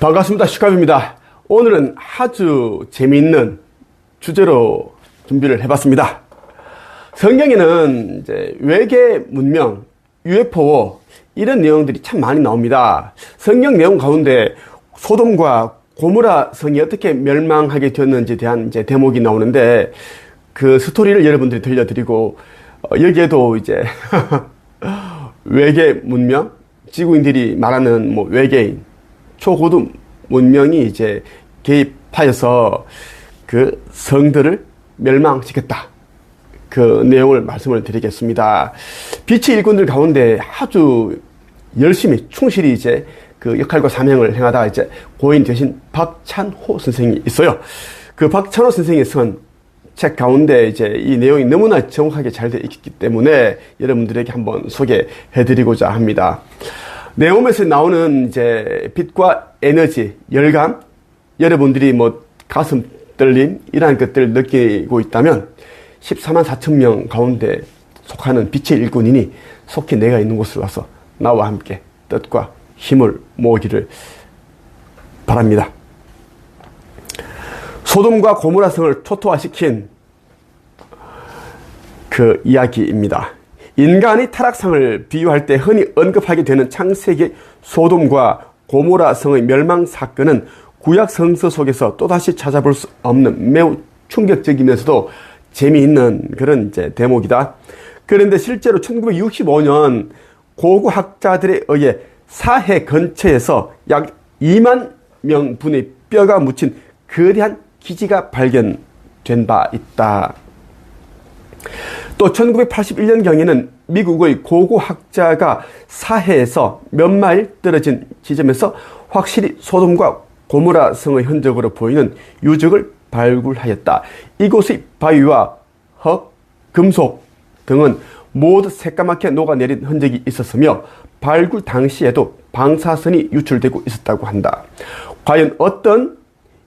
반갑습니다. 슈캅입니다. 오늘은 아주 재미있는 주제로 준비를 해봤습니다. 성경에는 이제 외계 문명, UFO 이런 내용들이 참 많이 나옵니다. 성경 내용 가운데 소돔과 고모라 성이 어떻게 멸망하게 되었는지에 대한 이제 대목이 나오는데 그 스토리를 여러분들이 들려드리고 여기에도 이제 외계 문명, 지구인들이 말하는 뭐 외계인, 초고도 문명이 이제 개입하여서 그 성들을 멸망시켰다. 그 내용을 말씀을 드리겠습니다. 빛의 일꾼들 가운데 아주 열심히 충실히 이제 그 역할과 사명을 행하다 이제 고인 되신 박찬호 선생이 있어요. 그 박찬호 선생이 쓴 책 가운데 이제 이 내용이 너무나 정확하게 잘 되어 있기 때문에 여러분들에게 한번 소개해드리고자 합니다. 내용에서 나오는 이제 빛과 에너지, 열감, 여러분들이 뭐 가슴 떨림 이러한 것들을 느끼고 있다면 14만 4천 명 가운데 속하는 빛의 일꾼이니 속히 내가 있는 곳으로 와서 나와 함께 뜻과 힘을 모으기를 바랍니다. 소돔과 고모라 성을 초토화시킨 그 이야기입니다. 인간의 타락상을 비유할 때 흔히 언급하게 되는 창세기 소돔과 고모라 성의 멸망 사건은 구약 성서 속에서 또다시 찾아볼 수 없는 매우 충격적이면서도 재미있는 그런 이제 대목이다. 그런데 실제로 1965년 고고학자들에 의해 사해 근처에서 약 2만 명분의 뼈가 묻힌 거대한 기지가 발견된 바 있다. 또 1981년경에는 미국의 고고학자가 사해에서 몇 마일 떨어진 지점에서 확실히 소돔과 고모라 성의 흔적으로 보이는 유적을 발굴하였다. 이곳의 바위와 흙, 금속 등은 모두 새까맣게 녹아내린 흔적이 있었으며 발굴 당시에도 방사선이 유출되고 있었다고 한다. 과연 어떤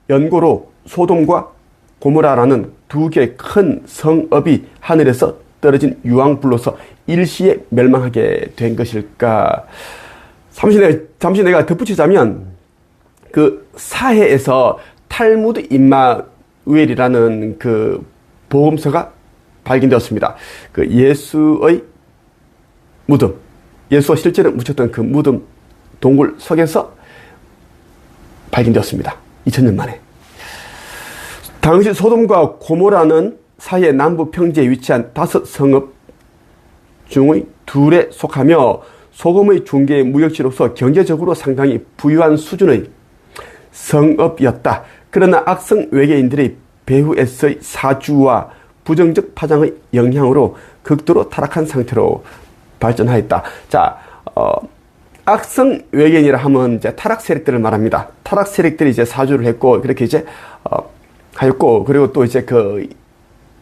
연고로 소돔과 고모라라는 두 개의 큰 성읍이 하늘에서 떨어진 유황불로서 일시에 멸망하게 된 것일까? 잠시 내가 덧붙이자면 그 사해에서 탈무드 임마누엘이라는 그 복음서가 발견되었습니다. 그 예수의 무덤, 예수가 실제로 묻혔던 그 무덤 동굴 속에서 발견되었습니다. 2000년 만에. 당시 소돔과 고모라는 사해 남부 평지에 위치한 5성읍 중의 2에 속하며 소돔의 중개 무역지로서 경제적으로 상당히 부유한 수준의 성읍이었다. 그러나 악성 외계인들의 배후에서의 사주와 부정적 파장의 영향으로 극도로 타락한 상태로 발전하였다. 자, 악성 외계인이라 하면 이제 타락 세력들을 말합니다. 타락 세력들이 이제 사주를 했고, 그렇게 이제, 하였고, 그리고 또 이제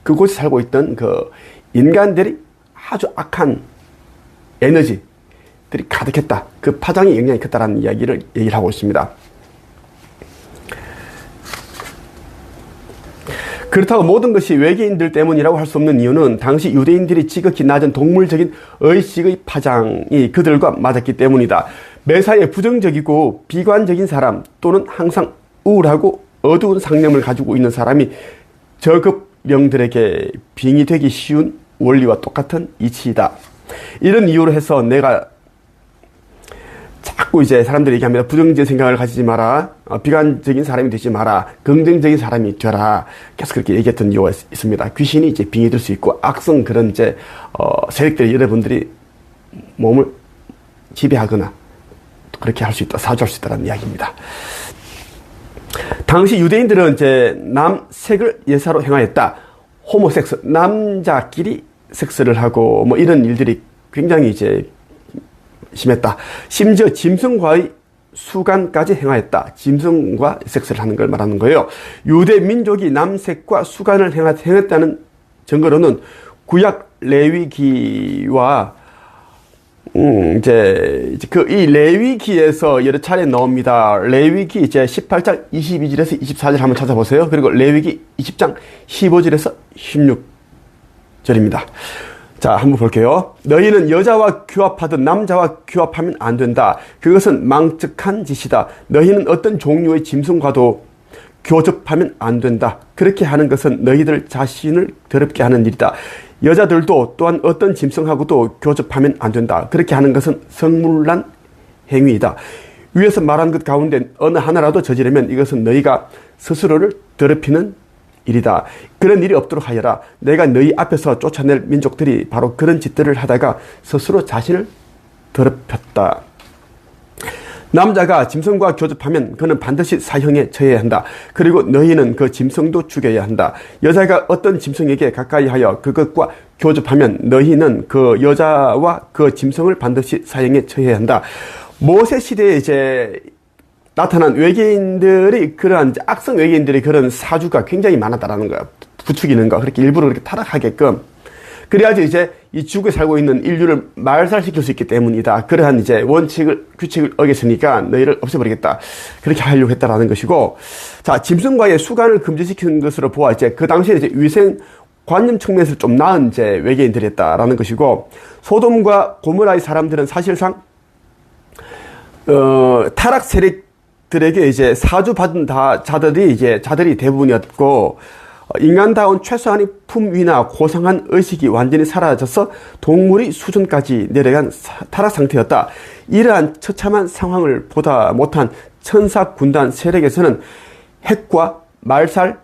그곳에 살고 있던 그 인간들이 아주 악한 에너지들이 가득했다. 그 파장이 영향이 컸다라는 얘기를 하고 있습니다. 그렇다고 모든 것이 외계인들 때문이라고 할 수 없는 이유는 당시 유대인들이 지극히 낮은 동물적인 의식의 파장이 그들과 맞았기 때문이다. 매사에 부정적이고 비관적인 사람 또는 항상 우울하고 어두운 상념을 가지고 있는 사람이 저급령들에게 빙의 되기 쉬운 원리와 똑같은 이치이다. 이런 이유로 해서 내가 자꾸 이제 사람들이 얘기합니다. 부정적인 생각을 가지지 마라. 비관적인 사람이 되지 마라. 긍정적인 사람이 되라. 계속 그렇게 얘기했던 이유가 있습니다. 귀신이 이제 빙의 될 수 있고 악성 그런 이제 세력들이 여러분들이 몸을 지배하거나 그렇게 할 수 있다. 사주할 수 있다는 이야기입니다. 당시 유대인들은 이제 남색을 예사로 행하였다. 호모섹스, 남자끼리 섹스를 하고 뭐 이런 일들이 굉장히 이제 심했다. 심지어 짐승과의 수간까지 행하였다. 짐승과 섹스를 하는 걸 말하는 거예요. 유대 민족이 남색과 수간을 행했다는 증거로는 구약 레위기와 이제 이 레위기에서 여러 차례 나옵니다. 레위기 이제 18장 22절에서 24절 한번 찾아보세요. 그리고 레위기 20장 15절에서 16절입니다. 자, 한번 볼게요. 너희는 여자와 규합하듯 남자와 규합하면 안 된다. 그것은 망측한 짓이다. 너희는 어떤 종류의 짐승과도 교접하면 안 된다. 그렇게 하는 것은 너희들 자신을 더럽게 하는 일이다. 여자들도 또한 어떤 짐승하고도 교접하면 안 된다. 그렇게 하는 것은 성물난 행위이다. 위에서 말한 것 가운데 어느 하나라도 저지르면 이것은 너희가 스스로를 더럽히는 일이다. 그런 일이 없도록 하여라. 내가 너희 앞에서 쫓아낼 민족들이 바로 그런 짓들을 하다가 스스로 자신을 더럽혔다. 남자가 짐승과 교접하면 그는 반드시 사형에 처해야 한다. 그리고 너희는 그 짐승도 죽여야 한다. 여자가 어떤 짐승에게 가까이 하여 그것과 교접하면 너희는 그 여자와 그 짐승을 반드시 사형에 처해야 한다. 모세 시대에 이제 나타난 외계인들이 그러한 악성 외계인들이 그런 사주가 굉장히 많았다라는 거야. 부추기는 거. 그렇게 일부러 그렇게 타락하게끔. 그래야지 이제 이 지구에 살고 있는 인류를 말살시킬 수 있기 때문이다. 그러한 이제 규칙을 어겼으니까 너희를 없애버리겠다. 그렇게 하려고 했다라는 것이고. 자, 짐승과의 수간을 금지시키는 것으로 보아 이제 그 당시에 이제 위생 관념 측면에서 좀 나은 이제 외계인들이었다라는 것이고. 소돔과 고모라의 사람들은 사실상 타락 세력들에게 이제 사주받은 자들이 대부분이었고, 인간다운 최소한의 품위나 고상한 의식이 완전히 사라져서 동물의 수준까지 내려간 타락 상태였다. 이러한 처참한 상황을 보다 못한 천사 군단 세력에서는 핵과 말살,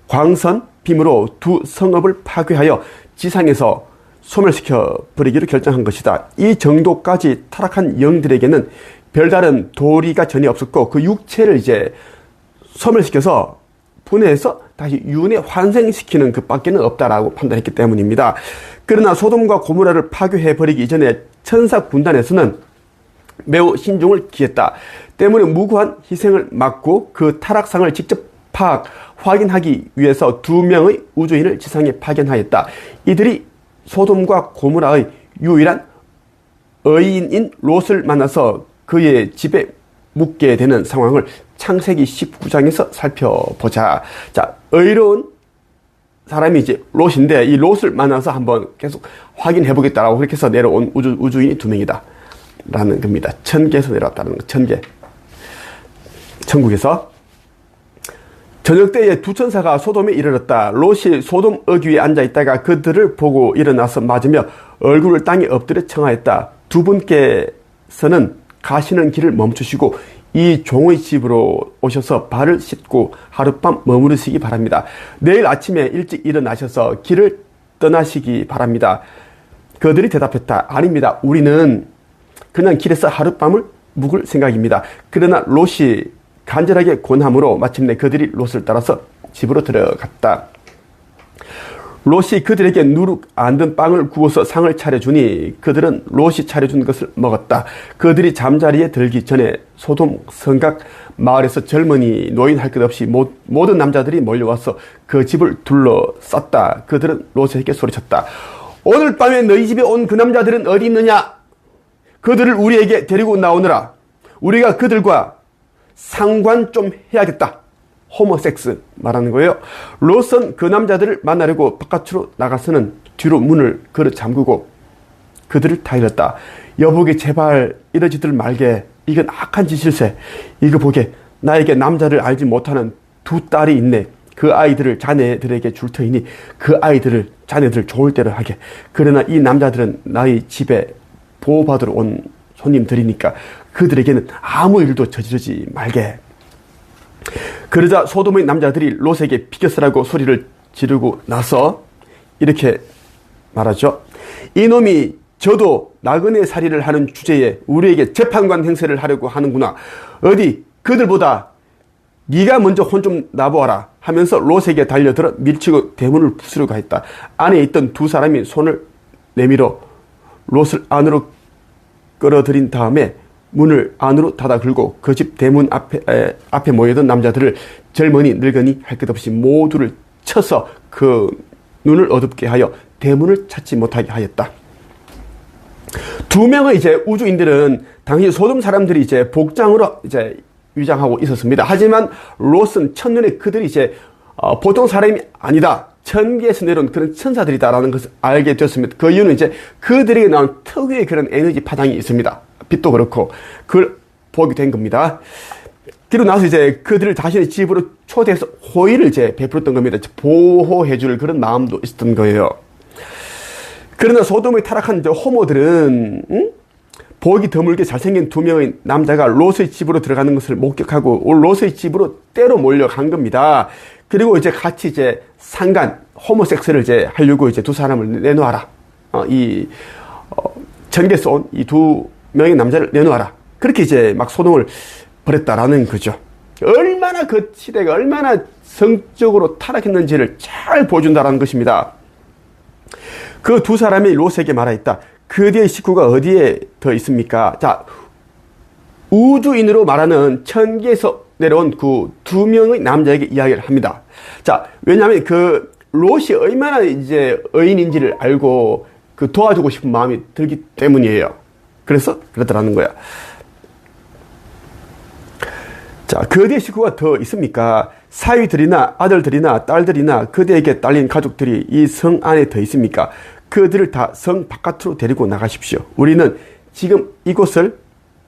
광선, 빔으로 두 성읍을 파괴하여 지상에서 소멸시켜 버리기로 결정한 것이다. 이 정도까지 타락한 영들에게는 별다른 도리가 전혀 없었고 그 육체를 이제 소멸시켜서 분해해서 다시 윤회 환생시키는 것밖에는 없다라고 판단했기 때문입니다. 그러나 소돔과 고모라를 파괴해버리기 이전에 천사 군단에서는 매우 신중을 기했다. 때문에 무고한 희생을 막고 그 타락상을 직접 확인하기 위해서 2명의 우주인을 지상에 파견하였다. 이들이 소돔과 고모라의 유일한 의인인 롯을 만나서 그의 집에 묵게 되는 상황을 창세기 19장에서 살펴보자. 자, 의로운 사람이 이제 롯인데 이 롯을 만나서 한번 계속 확인해 보겠다라고 그렇게 해서 내려온 우주인이 2명이다 라는 겁니다. 천계에서 내려왔다는 거. 천계. 천국에서. 저녁 때에 두 천사가 소돔에 이르렀다. 롯이 소돔 어귀에 앉아있다가 그들을 보고 일어나서 맞으며 얼굴을 땅에 엎드려 청하였다. 두 분께서는 가시는 길을 멈추시고 이 종의 집으로 오셔서 발을 씻고 하룻밤 머무르시기 바랍니다. 내일 아침에 일찍 일어나셔서 길을 떠나시기 바랍니다. 그들이 대답했다. 아닙니다. 우리는 그냥 길에서 하룻밤을 묵을 생각입니다. 그러나 롯이 간절하게 권함으로 마침내 그들이 롯을 따라서 집으로 들어갔다. 롯이 그들에게 누룩 안 든 빵을 구워서 상을 차려주니 그들은 롯이 차려준 것을 먹었다. 그들이 잠자리에 들기 전에 소돔 성곽 마을에서 젊은이 노인 할 것 없이 모든 남자들이 몰려와서 그 집을 둘러쌌다. 그들은 롯에게 소리쳤다. 오늘 밤에 너희 집에 온 그 남자들은 어디 있느냐? 그들을 우리에게 데리고 나오느라. 우리가 그들과 상관 좀 해야겠다. 호모섹스 말하는 거예요. 롯은 그 남자들을 만나려고 바깥으로 나가서는 뒤로 문을 걸어 잠그고 그들을 타일렀다. 여보게 제발 이러지들 말게. 이건 악한 짓일세. 이거 보게. 나에게 남자를 알지 못하는 2 딸이 있네. 그 아이들을 자네들에게 줄 터이니 그 아이들을 자네들 좋을 대로 하게. 그러나 이 남자들은 나의 집에 보호받으러 온 손님들이니까 그들에게는 아무 일도 저지르지 말게. 그러자 소돔의 남자들이 롯에게 비켜서라고 소리를 지르고 나서 이렇게 말하죠. 이놈이 저도 나그네 살이를 하는 주제에 우리에게 재판관 행세를 하려고 하는구나. 어디 그들보다 네가 먼저 혼 좀 나보아라 하면서 롯에게 달려들어 밀치고 대문을 부수려고 했다. 안에 있던 2 사람이 손을 내밀어 롯을 안으로 끌어들인 다음에 문을 안으로 닫아 긁고 그 집 대문 앞에 모여든 남자들을 젊은이 늙은이 할 것 없이 모두를 쳐서 그 눈을 어둡게 하여 대문을 찾지 못하게 하였다. 2명의 이제 우주인들은 당시 소돔 사람들이 이제 복장으로 이제 위장하고 있었습니다. 하지만 롯은 첫눈에 그들이 이제 보통 사람이 아니다. 천계에서 내려온 그런 천사들이다라는 것을 알게 되었습니다. 그 이유는 이제 그들에게 나온 특유의 그런 에너지 파장이 있습니다. 빛도 그렇고 그걸 보게 된 겁니다. 그리고 나서 이제 그들을 자신의 집으로 초대해서 호의를 이제 베풀었던 겁니다. 보호해줄 그런 마음도 있었던 거예요. 그러나 소돔에 타락한 이제 호모들은 보기 드물게 잘생긴 두 명의 남자가 롯의 집으로 들어가는 것을 목격하고 롯의 집으로 때로 몰려간 겁니다. 그리고 이제 같이 이제 호모섹스를 이제 하려고 이제 두 사람을 내놓아라. 전개에서 온 이 두 명의 남자를 내놓아라. 그렇게 이제 막 소동을 벌였다라는 거죠. 얼마나 그 시대가 얼마나 성적으로 타락했는지를 잘 보여준다라는 것입니다. 그 두 사람이 롯에게 말하였다. 그들의 식구가 어디에 더 있습니까? 자, 우주인으로 말하는 천계에서 내려온 그 두 명의 남자에게 이야기를 합니다. 자, 왜냐하면 그 롯이 얼마나 이제 의인인지를 알고 그 도와주고 싶은 마음이 들기 때문이에요. 그래서 그러더라는 거야. 자, 그대의 식구가 더 있습니까? 사위들이나 아들들이나 딸들이나 그대에게 딸린 가족들이 이 성 안에 더 있습니까? 그들을 다 성 바깥으로 데리고 나가십시오. 우리는 지금 이곳을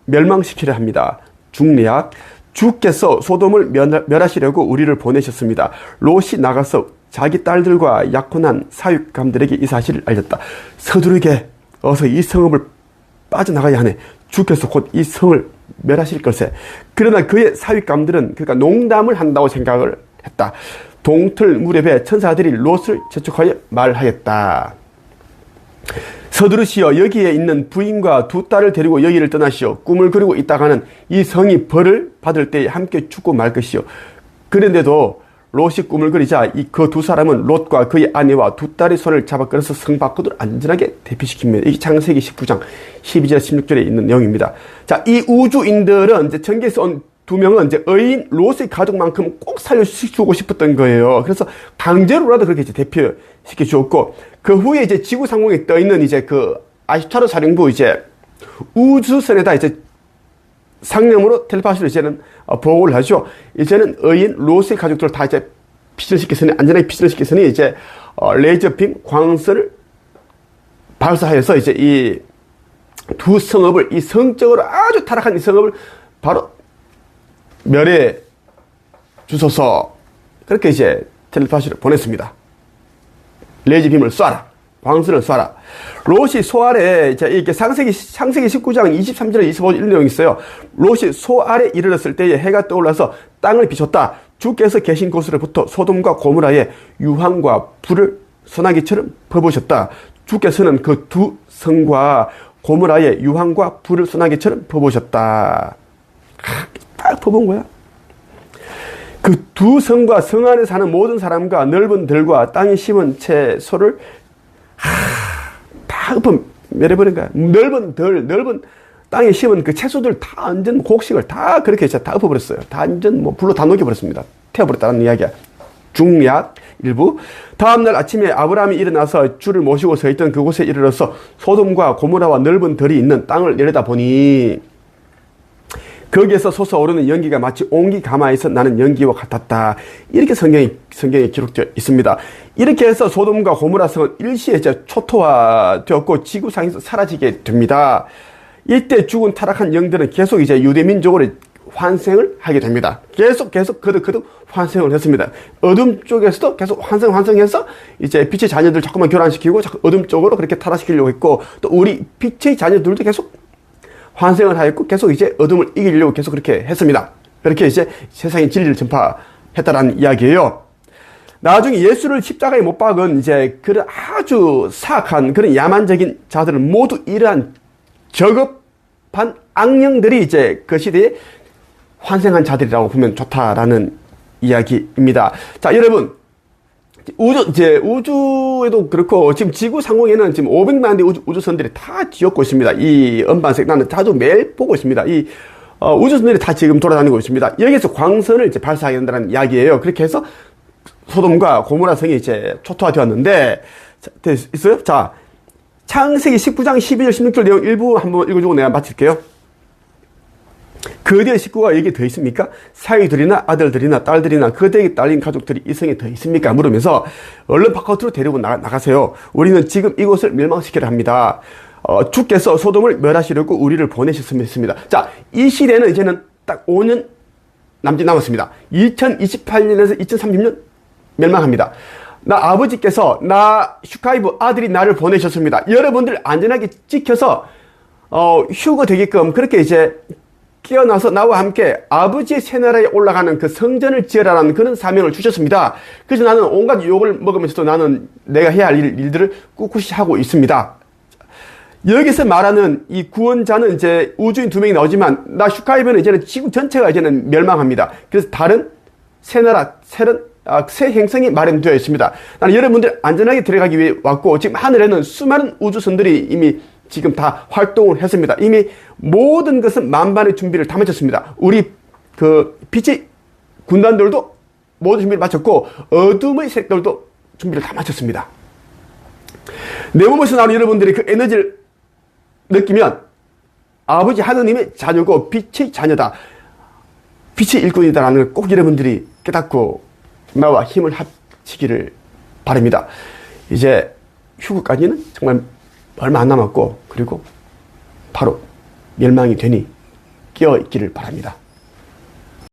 멸망시키려 합니다. 중례악, 주께서 소돔을 멸하시려고 우리를 보내셨습니다. 롯이 나가서 자기 딸들과 약혼한 사육감들에게 이 사실을 알렸다. 서두르게 어서 이 성읍을 빠져나가야 하네. 주께서 곧 이 성을 멸하실 것에. 그러나 그의 사육감들은 그러니까 농담을 한다고 생각을 했다. 동틀 무렵에 천사들이 롯을 재촉하여 말하였다. 서두르시어 여기에 있는 부인과 두 딸을 데리고 여기를 떠나시오. 꿈을 그리고 있다가는 이 성이 벌을 받을 때에 함께 죽고 말 것이오. 그런데도 롯이 꿈을 그리자 그 두 사람은 롯과 그의 아내와 두 딸의 손을 잡아 끌어서 성 밖으로 안전하게 대피시킵니다. 이게 창세기 19장 12절 16절에 있는 내용입니다. 자, 이 우주인들은 이제 전개에서 온 두 명은 이제 의인 롯의 가족만큼 꼭 살려주고 싶었던 거예요. 그래서 강제로라도 그렇게 이제 대피시켜 주었고, 그 후에 이제 지구 상공에 떠 있는 이제 그 아시타르 사령부 이제 우주선에다 이제 상념으로 텔레파시로 이제는 보고를 하죠. 이제는 의인 롯의 가족들을 다 이제 피신시켰으니, 안전하게 피신시켰으니 이제 레이저빔 광선을 발사하여서 이제 이 두 성읍을, 이 성적으로 아주 타락한 이 성읍을 바로 멸해 주소서. 그렇게 이제 텔레파시를 보냈습니다. 레이저빔을 쏴라. 광선을 쏴라. 롯이 소 아래, 이제 이렇게 창세기 19장 23절에 25절 이런 내용이 있어요. 롯이 소 아래 이르렀을 때에 해가 떠올라서 땅을 비췄다. 주께서 계신 곳으로부터 소돔과 고모라에 유황과 불을 소나기처럼 퍼부으셨다. 주께서는 그 두 성과 고모라에 유황과 불을 소나기처럼 퍼부으셨다. 딱 퍼부은 거야. 그 두 성과 성 안에 사는 모든 사람과 넓은 들과 땅에 심은 채소를 다 엎어 멸해버린 거야. 넓은 땅에 심은 그 채소들 다 완전 곡식을 다 그렇게 다 엎어버렸어요. 다 완전 불로 다 녹여버렸습니다. 태워버렸다는 이야기야. 중약 일부. 다음날 아침에 아브라함이 일어나서 주를 모시고 서 있던 그곳에 이르러서 소돔과 고모라와 넓은 들이 있는 땅을 내려다보니 거기에서 솟아오르는 연기가 마치 옹기 가마에서 나는 연기와 같았다. 이렇게 성경에 기록되어 있습니다. 이렇게 해서 소돔과 고모라 성은 일시에 초토화되었고 지구상에서 사라지게 됩니다. 이때 죽은 타락한 영들은 계속 이제 유대민족으로 환생을 하게 됩니다. 계속 거듭 환생을 했습니다. 어둠 쪽에서도 계속 환생해서 이제 빛의 자녀들 자꾸만 교란시키고 자꾸 어둠 쪽으로 그렇게 타락시키려고 했고, 또 우리 빛의 자녀들도 계속 환생을 하였고 계속 이제 어둠을 이기려고 계속 그렇게 했습니다. 그렇게 이제 세상의 진리를 전파했다라는 이야기예요. 나중에 예수를 십자가에 못 박은 이제 그런 아주 사악한 그런 야만적인 자들은 모두 이러한 저급한 악령들이 이제 그 시대에 환생한 자들이라고 보면 좋다라는 이야기입니다. 자, 여러분, 우주에도 그렇고, 지금 지구 상공에는 지금 500만 대 우주선들이 다 뒤엎고 있습니다. 이 은반색, 나는 자주 매일 보고 있습니다. 이, 우주선들이 다 지금 돌아다니고 있습니다. 여기서 광선을 이제 발사하게 된다는 이야기예요. 그렇게 해서 소돔과 고모라 성이 이제 초토화되었는데, 있어요? 자, 창세기 19장 12절 16절 내용 일부 한번 읽어주고 내가 마칠게요. 그대의 식구가 여기 더 있습니까? 사위들이나 아들들이나 딸들이나 그대에게 딸린 가족들이 이 성에 더 있습니까? 물으면서 얼른 바깥으로 데리고 나가세요. 우리는 지금 이곳을 멸망시키려 합니다. 주께서 소돔을 멸하시려고 우리를 보내셨습니다. 자, 이 시대는 이제는 딱 5년 남짓 남았습니다. 2028년에서 2030년 멸망합니다. 아버지께서 슈카이브 아들이 나를 보내셨습니다. 여러분들 안전하게 지켜서 휴거 되게끔 그렇게 이제 깨어나서 나와 함께 아버지의 새나라에 올라가는 그 성전을 지으라는 그런 사명을 주셨습니다. 그래서 나는 온갖 욕을 먹으면서도 나는 내가 해야 할 일들을 꿋꿋이 하고 있습니다. 여기서 말하는 이 구원자는 이제 우주인 2명이 나오지만 슈카이브는 이제는 지구 전체가 이제는 멸망합니다. 그래서 다른 새나라, 새 행성이 마련되어 있습니다. 나는 여러분들 안전하게 들어가기 위해 왔고, 지금 하늘에는 수많은 우주선들이 이미 지금 다 활동을 했습니다. 이미 모든 것은 만반의 준비를 다 마쳤습니다. 우리 빛의 군단들도 모든 준비를 마쳤고, 어둠의 색깔도 준비를 다 마쳤습니다. 내 몸에서 나오는 여러분들이 그 에너지를 느끼면 아버지 하느님의 자녀고 빛의 자녀다, 빛의 일꾼이다라는 걸 꼭 여러분들이 깨닫고 나와 힘을 합치기를 바랍니다. 이제 휴거까지는 정말 얼마 안 남았고, 그리고 바로 멸망이 되니 깨어 있기를 바랍니다.